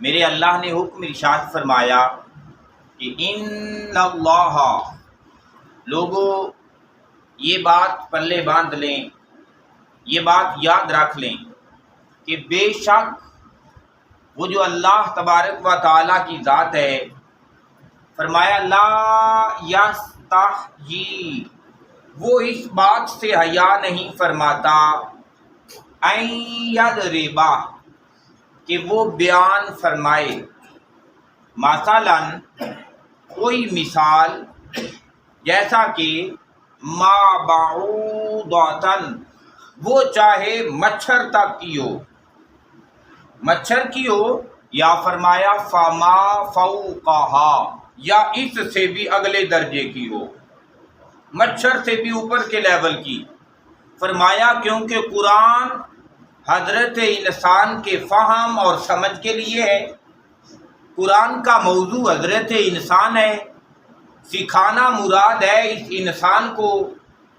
میرے اللہ نے حکم ارشاد فرمایا کہ ان اللہ، لوگوں یہ بات پلے باندھ لیں، یہ بات یاد رکھ لیں کہ بے شک وہ جو اللہ تبارک و تعالیٰ کی ذات ہے، فرمایا لا یستحیی، وہ اس بات سے حیا نہیں فرماتا ان یضربا، کہ وہ بیان فرمائے، مثلا کوئی مثال، جیسا کہ ما بعوضۃ، وہ چاہے مچھر تک کی ہو، مچھر کی ہو، یا فرمایا فما فوقہا، یا اس سے بھی اگلے درجے کی ہو، مچھر سے بھی اوپر کے لیول کی۔ فرمایا کیونکہ قرآن حضرت انسان کے فہم اور سمجھ کے لیے ہے، قرآن کا موضوع حضرت انسان ہے، سکھانا مراد ہے اس انسان کو۔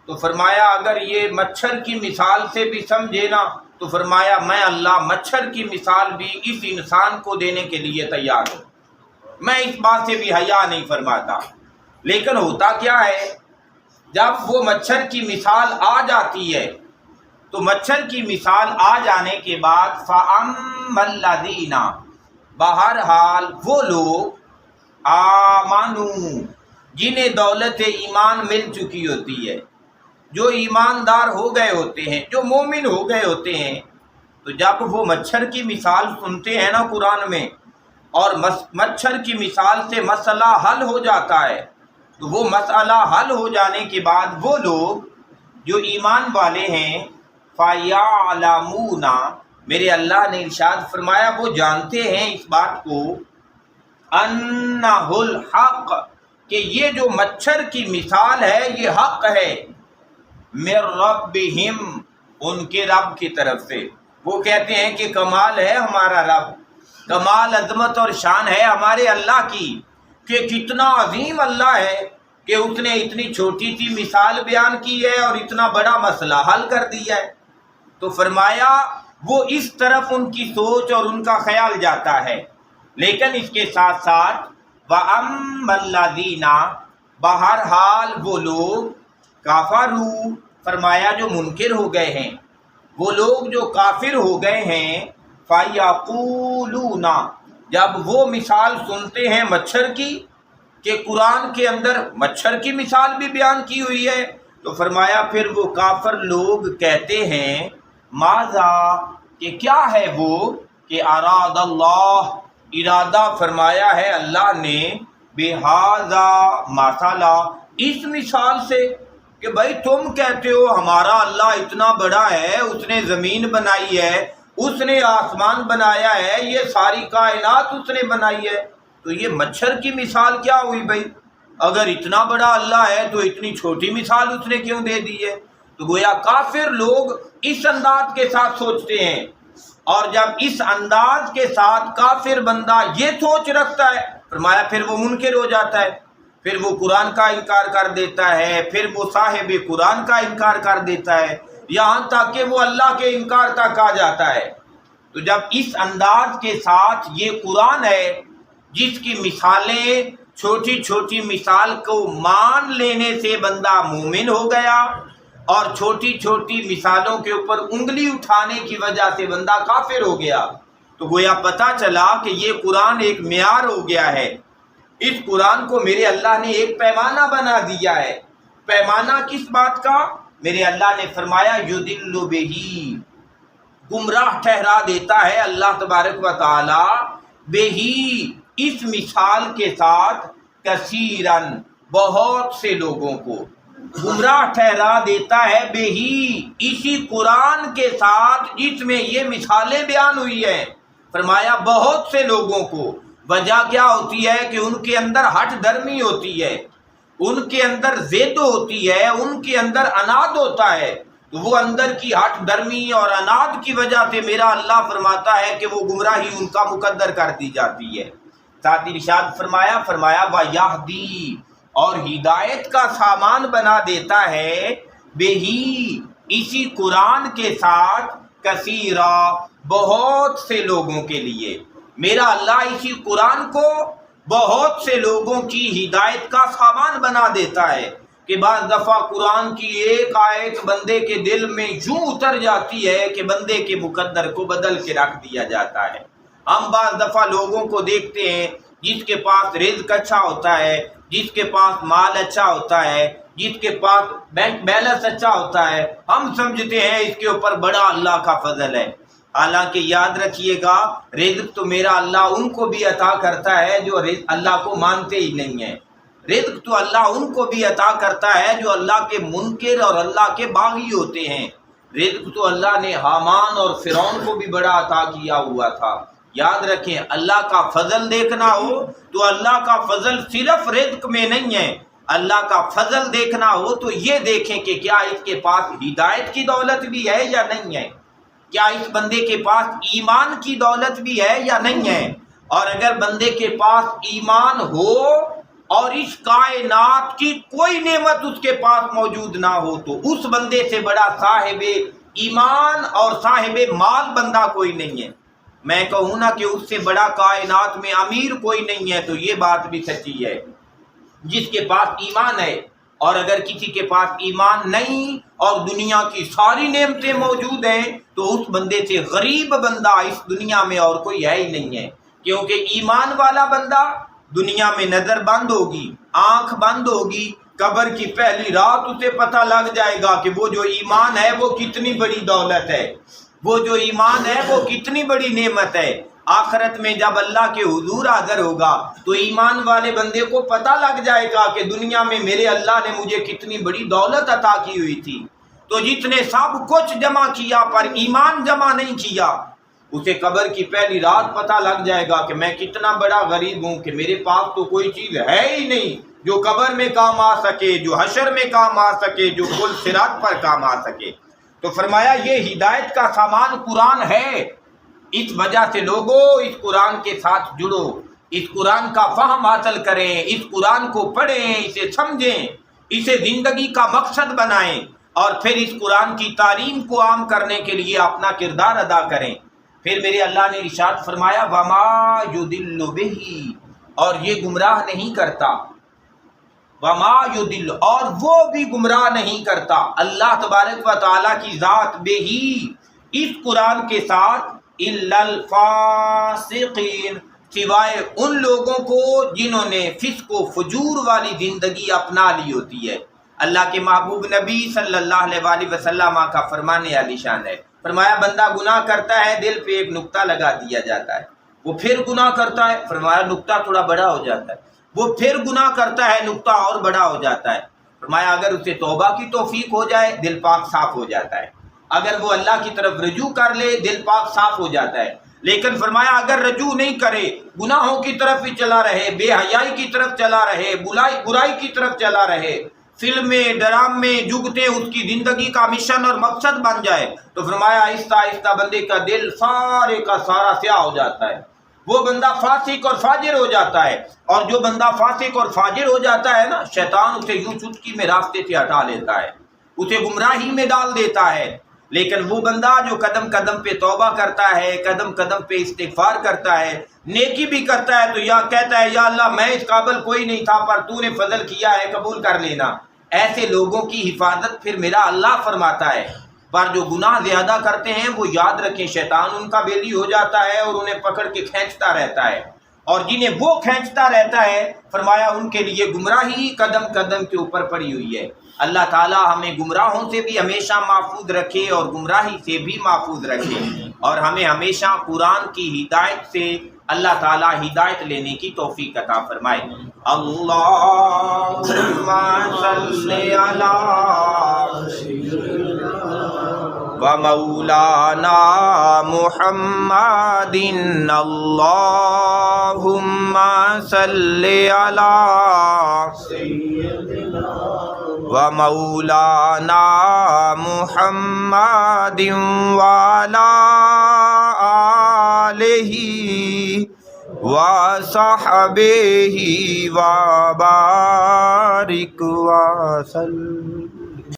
تو فرمایا اگر یہ مچھر کی مثال سے بھی سمجھے نا، تو فرمایا میں اللہ مچھر کی مثال بھی اس انسان کو دینے کے لیے تیار ہوں، میں اس بات سے بھی حیا نہیں فرماتا۔ لیکن ہوتا کیا ہے، جب وہ مچھر کی مثال آ جاتی ہے تو مچھر کی مثال آ جانے کے بعد فَأَمَّا الَّذِينَ، بہرحال وہ لوگ آمنوا، جنہیں دولت ایمان مل چکی ہوتی ہے، جو ایماندار ہو گئے ہوتے ہیں، جو مومن ہو گئے ہوتے ہیں، تو جب وہ مچھر کی مثال سنتے ہیں نا قرآن میں، اور مچھر کی مثال سے مسئلہ حل ہو جاتا ہے، تو وہ مسئلہ حل ہو جانے کے بعد وہ لوگ جو ایمان والے ہیں فَيَعْلَمُونَ، میرے اللہ نے ارشاد فرمایا وہ جانتے ہیں اس بات کو، أَنَّهُ الْحَقُّ، کہ یہ جو مچھر کی مثال ہے یہ حق ہے، مِن رَبِّهِمْ، ان کے رب کی طرف سے۔ وہ کہتے ہیں کہ کمال ہے ہمارا رب، کمال عظمت اور شان ہے ہمارے اللہ کی، کہ کتنا عظیم اللہ ہے کہ اس نے اتنی چھوٹی سی مثال بیان کی ہے اور اتنا بڑا مسئلہ حل کر دیا ہے۔ تو فرمایا وہ اس طرف ان کی سوچ اور ان کا خیال جاتا ہے، لیکن اس کے ساتھ ساتھ وَأَمَّا الَّذِينَ، بہرحال وہ لوگ کافروا، فرمایا جو منکر ہو گئے ہیں، وہ لوگ جو کافر ہو گئے ہیں، فَيَقُولُونَ، جب وہ مثال سنتے ہیں مچھر کی، کہ قرآن کے اندر مچھر کی مثال بھی بیان کی ہوئی ہے، تو فرمایا پھر وہ کافر لوگ کہتے ہیں ماذا، کہ کیا ہے وہ، کہ اراد اللہ، ارادہ فرمایا ہے اللہ نے، بہذا مثلا، اس مثال سے، کہ بھائی تم کہتے ہو ہمارا اللہ اتنا بڑا ہے، اس نے زمین بنائی ہے، اس نے آسمان بنایا ہے، یہ ساری کائنات اس نے بنائی ہے، تو یہ مچھر کی مثال کیا ہوئی بھائی؟ اگر اتنا بڑا اللہ ہے تو اتنی چھوٹی مثال اس نے کیوں دے دی ہے؟ تو گویا کافر لوگ اس انداز کے ساتھ سوچتے ہیں، اور جب اس انداز کے ساتھ کافر بندہ یہ سوچ رکھتا ہے، فرمایا پھر وہ منکر ہو جاتا ہے، پھر وہ قرآن کا انکار کر دیتا ہے، پھر وہ صاحب قرآن کا انکار کر دیتا ہے، یہاں تک کہ وہ اللہ کے انکار تک آ جاتا ہے۔ تو جب اس انداز کے ساتھ یہ قرآن ہے جس کی مثالیں، چھوٹی چھوٹی مثال کو مان لینے سے بندہ مومن ہو گیا، اور چھوٹی چھوٹی مثالوں کے اوپر انگلی اٹھانے کی وجہ سے بندہ کافر ہو گیا، تو گویا پتہ چلا کہ یہ قرآن ایک معیار ہو گیا ہے۔ اس قرآن کو میرے اللہ نے ایک پیمانہ بنا دیا ہے۔ پیمانہ کس بات کا؟ میرے اللہ نے فرمایا یضل بہ، گمراہ ٹھہرا دیتا ہے اللہ تبارک و تعالی، بہ، اس مثال کے ساتھ، کثیرن، بہت سے لوگوں کو گمراہ ٹھہرا دیتا ہے، بہ، اسی قرآن کے ساتھ جس میں یہ مثالیں بیان ہوئی ہیں، فرمایا بہت سے لوگوں کو۔ وجہ کیا ہوتی ہے؟ کہ ان کے اندر ہٹ درمی ہوتی ہے، ان کے اندر ضد ہوتی ہے، ان کے اندر اناد ہوتا ہے، تو وہ اندر کی ہٹ درمی اور اناد کی وجہ سے میرا اللہ فرماتا ہے کہ وہ گمراہی ان کا مقدر کر دی جاتی ہے۔ ساتھ ارشاد فرمایا وَيَهْدِي، اور ہدایت کا سامان بنا دیتا ہے، بہی، اسی قرآن کے ساتھ، کثیرا، بہت سے لوگوں کے لیے۔ میرا اللہ اسی قرآن کو بہت سے لوگوں کی ہدایت کا سامان بنا دیتا ہے کہ بعض دفعہ قرآن کی ایک آیت بندے کے دل میں یوں اتر جاتی ہے کہ بندے کے مقدر کو بدل کے رکھ دیا جاتا ہے۔ ہم بعض دفعہ لوگوں کو دیکھتے ہیں جس کے پاس رزق اچھا ہوتا ہے، جس کے پاس مال اچھا ہوتا ہے، جس کے پاس بینک بیلنس اچھا ہوتا ہے، ہم سمجھتے ہیں اس کے اوپر بڑا اللہ کا فضل ہے۔ حالانکہ یاد رکھیے گا رزق تو میرا اللہ ان کو بھی عطا کرتا ہے جو اللہ کو مانتے ہی نہیں ہیں۔ رزق تو اللہ ان کو بھی عطا کرتا ہے جو اللہ کے منکر اور اللہ کے باغی ہوتے ہیں۔ رزق تو اللہ نے حامان اور فرعون کو بھی بڑا عطا کیا ہوا تھا۔ یاد رکھیں اللہ کا فضل دیکھنا ہو تو اللہ کا فضل صرف رزق میں نہیں ہے، اللہ کا فضل دیکھنا ہو تو یہ دیکھیں کہ کیا اس کے پاس ہدایت کی دولت بھی ہے یا نہیں ہے، کیا اس بندے کے پاس ایمان کی دولت بھی ہے یا نہیں ہے۔ اور اگر بندے کے پاس ایمان ہو اور اس کائنات کی کوئی نعمت اس کے پاس موجود نہ ہو تو اس بندے سے بڑا صاحب ایمان اور صاحب مال بندہ کوئی نہیں ہے۔ میں کہوں نا کہ اس سے بڑا کائنات میں امیر کوئی نہیں ہے تو یہ بات بھی سچی ہے۔ جس کے پاس ایمان ہے، اور اگر کسی کے پاس ایمان نہیں اور دنیا کی ساری نعمتیں موجود ہیں تو اس بندے سے غریب بندہ اس دنیا میں اور کوئی ہے ہی نہیں ہے، کیونکہ ایمان والا بندہ دنیا میں نظر بند ہوگی، آنکھ بند ہوگی، قبر کی پہلی رات اسے پتہ لگ جائے گا کہ وہ جو ایمان ہے وہ کتنی بڑی دولت ہے، وہ جو ایمان ہے وہ کتنی بڑی نعمت ہے۔ آخرت میں جب اللہ کے حضور حاضر ہوگا تو ایمان والے بندے کو پتہ لگ جائے گا کہ دنیا میں میرے اللہ نے مجھے کتنی بڑی دولت عطا کی ہوئی تھی، تو جس نے سب کچھ جمع کیا پر ایمان جمع نہیں کیا اسے قبر کی پہلی رات پتہ لگ جائے گا کہ میں کتنا بڑا غریب ہوں کہ میرے پاس تو کوئی چیز ہے ہی نہیں جو قبر میں کام آ سکے، جو حشر میں کام آ سکے، جو پل صراط پر کام آ سکے۔ تو فرمایا یہ ہدایت کا سامان قرآن ہے، اس وجہ سے لوگوں اس قرآن کے ساتھ جڑو، اس قرآن کا فہم حاصل کریں، اس قرآن کو پڑھیں، اسے سمجھیں، اسے زندگی کا مقصد بنائیں اور پھر اس قرآن کی تعلیم کو عام کرنے کے لیے اپنا کردار ادا کریں۔ پھر میرے اللہ نے ارشاد فرمایا وَمَا يُضِلُّ بِهِ، اور یہ گمراہ نہیں کرتا، وَمَا يُضِلُّ، اور وہ بھی گمراہ نہیں کرتا اللہ تبارک و تعالیٰ کی ذات بِهِ، اس قرآن کے ساتھ إِلَّا الْفَاسِقِينَ، سوائے ان لوگوں کو جنہوں نے فسق و فجور والی زندگی اپنا لی ہوتی ہے۔ اللہ کے محبوب نبی صلی اللہ علیہ وسلم کا فرمان عالی شان ہے، فرمایا بندہ گناہ کرتا ہے دل پہ ایک نقطہ لگا دیا جاتا ہے، وہ پھر گناہ کرتا ہے، فرمایا نقطہ تھوڑا بڑا ہو جاتا ہے، وہ پھر گناہ کرتا ہے نقطہ اور بڑا ہو جاتا ہے، فرمایا اگر اسے توبہ کی توفیق ہو جائے دل پاک صاف ہو جاتا ہے، اگر وہ اللہ کی طرف رجوع کر لے دل پاک صاف ہو جاتا ہے، لیکن فرمایا اگر رجوع نہیں کرے، گناہوں کی طرف ہی چلا رہے، بے حیائی کی طرف چلا رہے، برائی کی طرف چلا رہے، فلمیں ڈرامے جگتے اس کی زندگی کا مشن اور مقصد بن جائے تو فرمایا آہستہ آہستہ بندے کا دل سارے کا سارا سیاہ ہو جاتا ہے، وہ بندہ فاسق اور فاجر ہو جاتا ہے، اور جو بندہ فاسق اور فاجر ہو جاتا ہے نا شیطان اسے یوں چٹکی میں راستے سے ہٹا لیتا ہے، اسے گمراہی میں ڈال دیتا ہے۔ لیکن وہ بندہ جو قدم قدم پہ توبہ کرتا ہے، قدم قدم پہ استغفار کرتا ہے، نیکی بھی کرتا ہے تو یا کہتا ہے یا اللہ میں اس قابل کوئی نہیں تھا پر تو نے فضل کیا ہے قبول کر لینا، ایسے لوگوں کی حفاظت پھر میرا اللہ فرماتا ہے۔ پر جو گناہ زیادہ کرتے ہیں وہ یاد رکھیں شیطان ان کا بیلی ہو جاتا ہے اور انہیں پکڑ کے کھینچتا رہتا ہے، اور جنہیں وہ کھینچتا رہتا ہے فرمایا ان کے لیے گمراہی قدم قدم کے اوپر پڑی ہوئی ہے۔ اللہ تعالی ہمیں گمراہوں سے بھی ہمیشہ محفوظ رکھے اور گمراہی سے بھی محفوظ رکھے، اور ہمیں ہمیشہ قرآن کی ہدایت سے اللہ تعالی ہدایت لینے کی توفیق عطا فرمائے۔ اللہم صلی علی و مولانا محمد، اللہم صلی علی و مولانا محمد وعلی آلہ وصحبہ وبارک وسلم۔